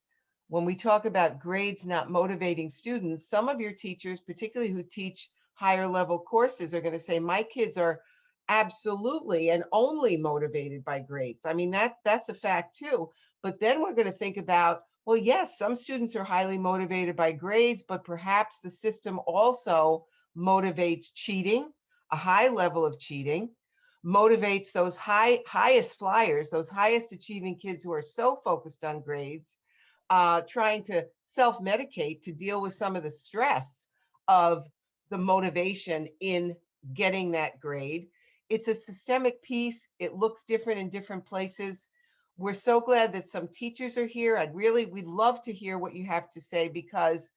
when we talk about grades not motivating students, some of your teachers, particularly who teach higher level courses, are going to say, my kids are absolutely and only motivated by grades. I mean, that's a fact too. But then we're going to think about, well, yes, some students are highly motivated by grades, but perhaps the system also motivates cheating, a high level of cheating, motivates those highest flyers, those highest achieving kids who are so focused on grades, trying to self-medicate to deal with some of the stress of the motivation in getting that grade. It's a systemic piece. It looks different in different places. We're so glad that some teachers are here. We'd love to hear what you have to say, because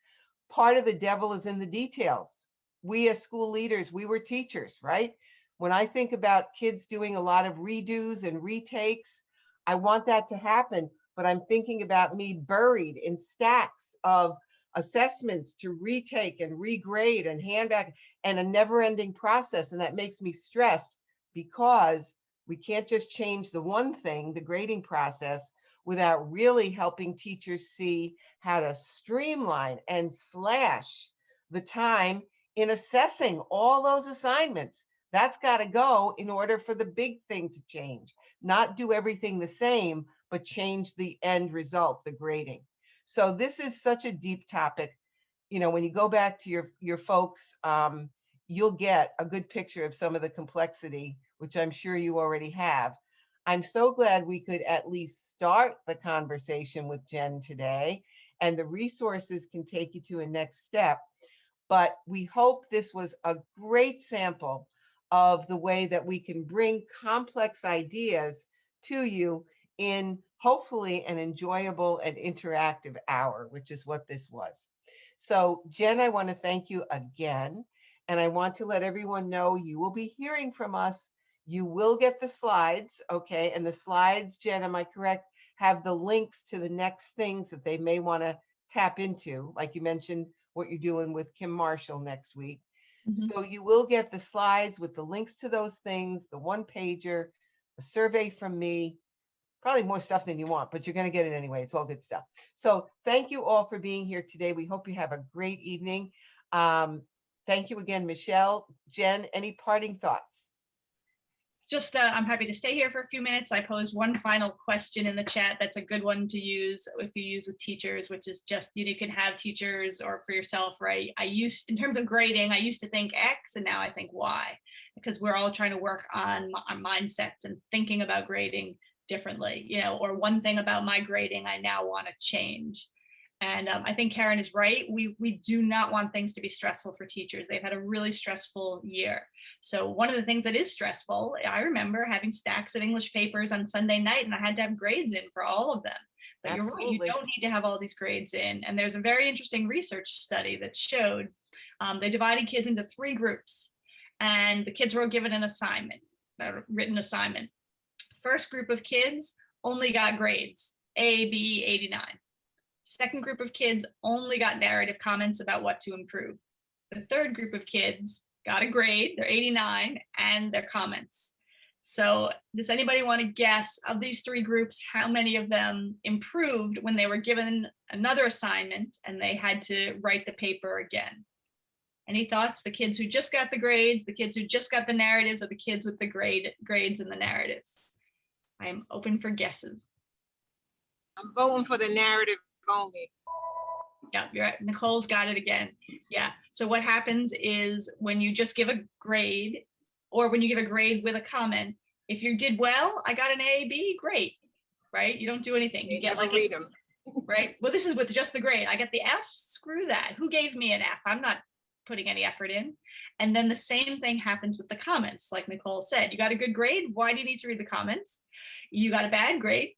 part of the devil is in the details. We as school leaders, we were teachers, right? When I think about kids doing a lot of redos and retakes, I want that to happen, but I'm thinking about me buried in stacks of assessments to retake and regrade and hand back, and a never-ending process. And that makes me stressed, because we can't just change the one thing, the grading process, without really helping teachers see how to streamline and slash the time in assessing all those assignments. That's got to go in order for the big thing to change. Not do everything the same, but change the end result, the grading. So this is such a deep topic. When you go back to your folks, you'll get a good picture of some of the complexity, which I'm sure you already have. I'm so glad we could at least start the conversation with Jen today, and the resources can take you to a next step. But we hope this was a great sample of the way that we can bring complex ideas to you in hopefully an enjoyable and interactive hour, which is what this was. So Jen, I want to thank you again. And I want to let everyone know you will be hearing from us. You will get the slides, okay? And the slides, Jen, am I correct, have the links to the next things that they may want to tap into, like you mentioned, what you're doing with Kim Marshall next week. Mhm. So you will get the slides with the links to those things, the one pager, a survey from me, probably more stuff than you want, but you're going to get it anyway. It's all good stuff. So thank you all for being here today. We hope you have a great evening. Thank you again, Michelle. Jen, any parting thoughts? Just, I'm happy to stay here for a few minutes. I posed one final question in the chat. That's a good one to use if you use with teachers, which is just, you can have teachers or for yourself, right? In terms of grading, I used to think X and now I think Y, because we're all trying to work on our mindsets and thinking about grading differently, or one thing about my grading I now want to change. And I think Karen is right. We do not want things to be stressful for teachers. They've had a really stressful year. So one of the things that is stressful, I remember having stacks of English papers on Sunday night and I had to have grades in for all of them. But Absolutely. You're right, you don't need to have all these grades in. And there's a very interesting research study that showed they divided kids into 3 groups and the kids were given an assignment, a written assignment. First group of kids only got grades, A, B, 89. Second group of kids only got narrative comments about what to improve. The third group of kids got a grade, they're 89, and their comments. So does anybody want to guess of these 3 groups, how many of them improved when they were given another assignment and they had to write the paper again? Any thoughts? The kids who just got the grades, the kids who just got the narratives, or the kids with the grades and the narratives? I am open for guesses. I'm voting for the narrative only. Yeah, you're right. Nicole's got it again. Yeah. So what happens is when you just give a grade, or when you give a grade with a comment, if you did well, I got an A, B, great, right? You don't do anything. You get like read them. Right. Well, this is with just the grade. I get the F. Screw that. Who gave me an F? I'm not putting any effort in. And then the same thing happens with the comments. Like Nicole said, you got a good grade. Why do you need to read the comments? You got a bad grade.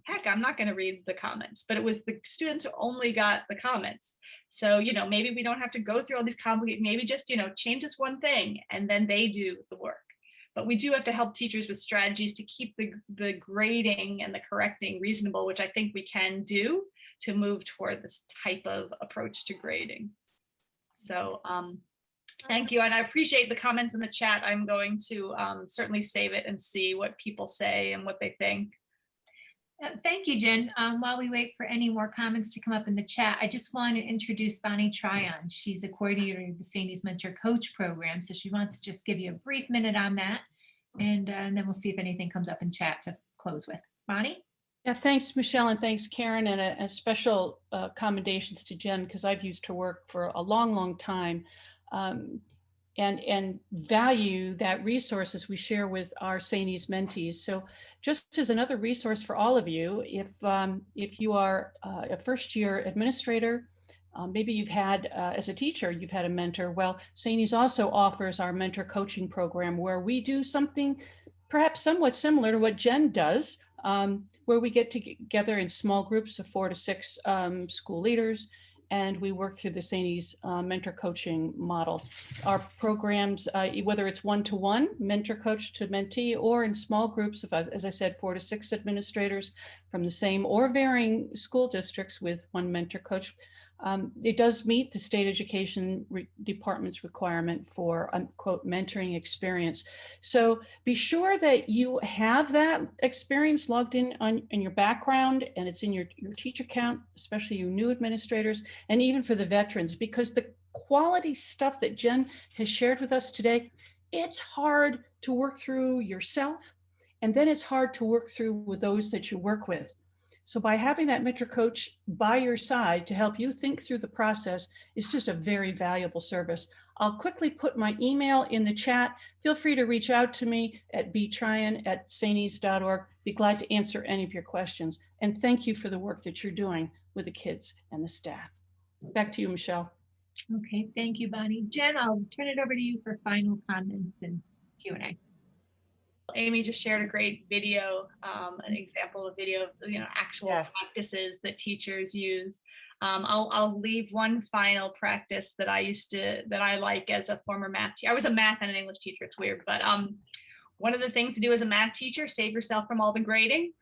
Heck, I'm not going to read the comments, but it was the students who only got the comments. So, maybe we don't have to go through all these complicated, maybe just, change this one thing and then they do the work. But we do have to help teachers with strategies to keep the grading and the correcting reasonable, which I think we can do to move toward this type of approach to grading. So thank you. And I appreciate the comments in the chat. I'm going to certainly save it and see what people say and what they think. Thank you, Jen. While we wait for any more comments to come up in the chat, I just want to introduce Bonnie Tryon. She's a coordinator of the Sandy's Mentor Coach Program. So she wants to just give you a brief minute on that. And then we'll see if anything comes up in chat to close with. Bonnie? Yeah, thanks, Michelle, and thanks, Karen, and a special commendations to Jen, because I've used her work for a long, long time. And value that resources we share with our SANES mentees. So just as another resource for all of you, if you are a first-year administrator, maybe you've had, as a teacher, you've had a mentor. Well, SANES also offers our mentor coaching program where we do something perhaps somewhat similar to what Jen does, where we get together in small groups of 4 to 6 school leaders, and we work through the SANES mentor coaching model. Our programs, whether it's one-to-one, mentor coach to mentee, or in small groups of, as I said, 4 to 6 administrators from the same or varying school districts with one mentor coach, it does meet the state education department's requirement for quote mentoring experience. So be sure that you have that experience logged in your background, and it's in your teacher count, especially you new administrators, and even for the veterans, because the quality stuff that Jen has shared with us today, it's hard to work through yourself, and then it's hard to work through with those that you work with. So by having that mentor coach by your side to help you think through the process is just a very valuable service. I'll quickly put my email in the chat. Feel free to reach out to me at btryon@sanes.org. Be glad to answer any of your questions. And thank you for the work that you're doing with the kids and the staff. Back to you, Michelle. Okay, thank you, Bonnie. Jen, I'll turn it over to you for final comments and Q&A. Amy just shared a great video, an example of video of, actual Yes. practices that teachers use. I'll leave one final practice that I like as a former math teacher. I was a math and an English teacher. It's weird, but one of the things to do as a math teacher, save yourself from all the grading.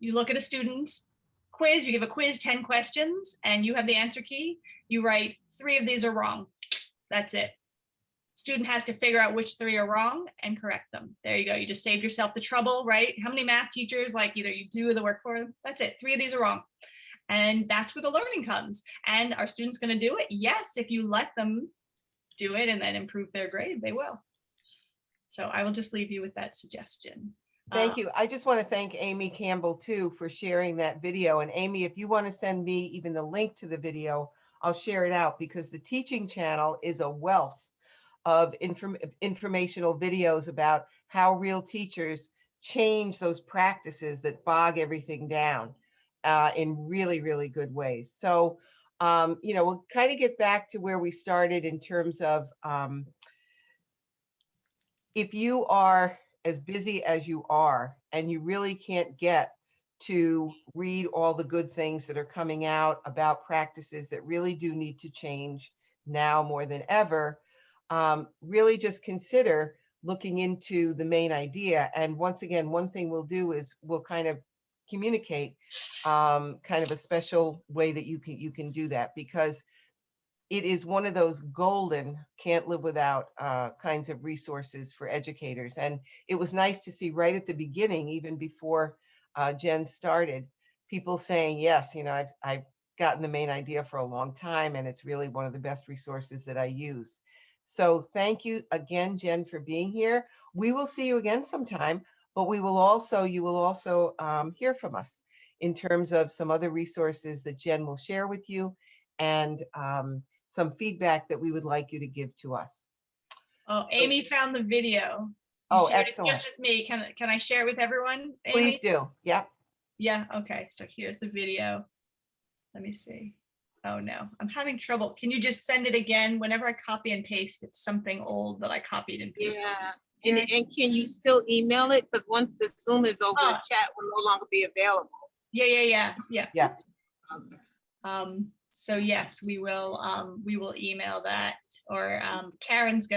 You look at a student's quiz, you give a quiz, 10 questions, and you have the answer key. You write 3 of these are wrong. That's it. Student has to figure out which 3 are wrong and correct them. There you go. You just saved yourself the trouble, right? How many math teachers, like, either you do the work for them? That's it. 3 of these are wrong. And that's where the learning comes. And are students going to do it? Yes, if you let them do it and then improve their grade, they will. So I will just leave you with that suggestion. Thank you. I just want to thank Amy Campbell too for sharing that video. And Amy, if you want to send me even the link to the video, I'll share it out, because the teaching channel is a wealth of informational videos about how real teachers change those practices that bog everything down in really, really good ways. So, we'll kind of get back to where we started in terms of if you are as busy as you are and you really can't get to read all the good things that are coming out about practices that really do need to change now more than ever, really just consider looking into the main idea. And once again, one thing we'll do is we'll kind of communicate kind of a special way that you can do that, because it is one of those golden, can't live without kinds of resources for educators. And it was nice to see right at the beginning, even before Jenn started, people saying, yes, I've gotten the main idea for a long time, and it's really one of the best resources that I use. So thank you again, Jenn, for being here. We will see you again sometime, but you will also hear from us in terms of some other resources that Jenn will share with you, and some feedback that we would like you to give to us. Oh, Amy found the video. Oh, shared it excellent. just with me. Can I share it with everyone, Amy? Please do. Yep. Yeah, okay. So here's the video. Let me see. Oh no, I'm having trouble. Can you just send it again? Whenever I copy and paste, it's something old that I copied and pasted. Yeah. And can you still email it? Because once the Zoom is over, the chat will no longer be available. Yeah. Yeah. Okay. So yes, we will email that, or Karen's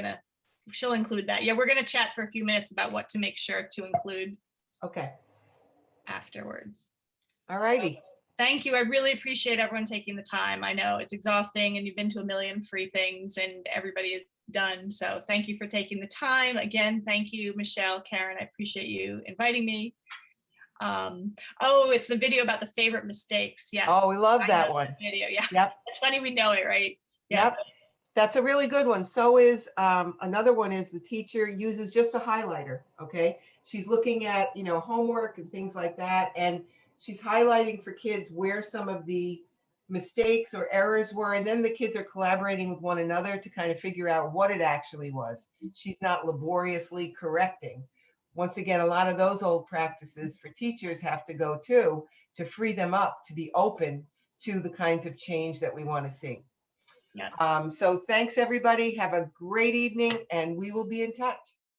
she'll include that. Yeah, we're gonna chat for a few minutes about what to make sure to include. Okay. Afterwards. All righty. So, thank you. I really appreciate everyone taking the time. I know it's exhausting and you've been to a million free things and everybody is done. So thank you for taking the time. Again, thank you, Michelle, Karen. I appreciate you inviting me. Oh, it's the video about the favorite mistakes. Yes. Oh, we love that one. Video. Yeah. Yep. It's funny we know it, right? Yeah. Yep. That's a really good one. So is another one is the teacher uses just a highlighter. Okay. She's looking at, homework and things like that. And she's highlighting for kids where some of the mistakes or errors were. And then the kids are collaborating with one another to kind of figure out what it actually was. She's not laboriously correcting. Once again, a lot of those old practices for teachers have to go to free them up to be open to the kinds of change that we want to see. Yeah. So thanks, everybody. Have a great evening, and we will be in touch.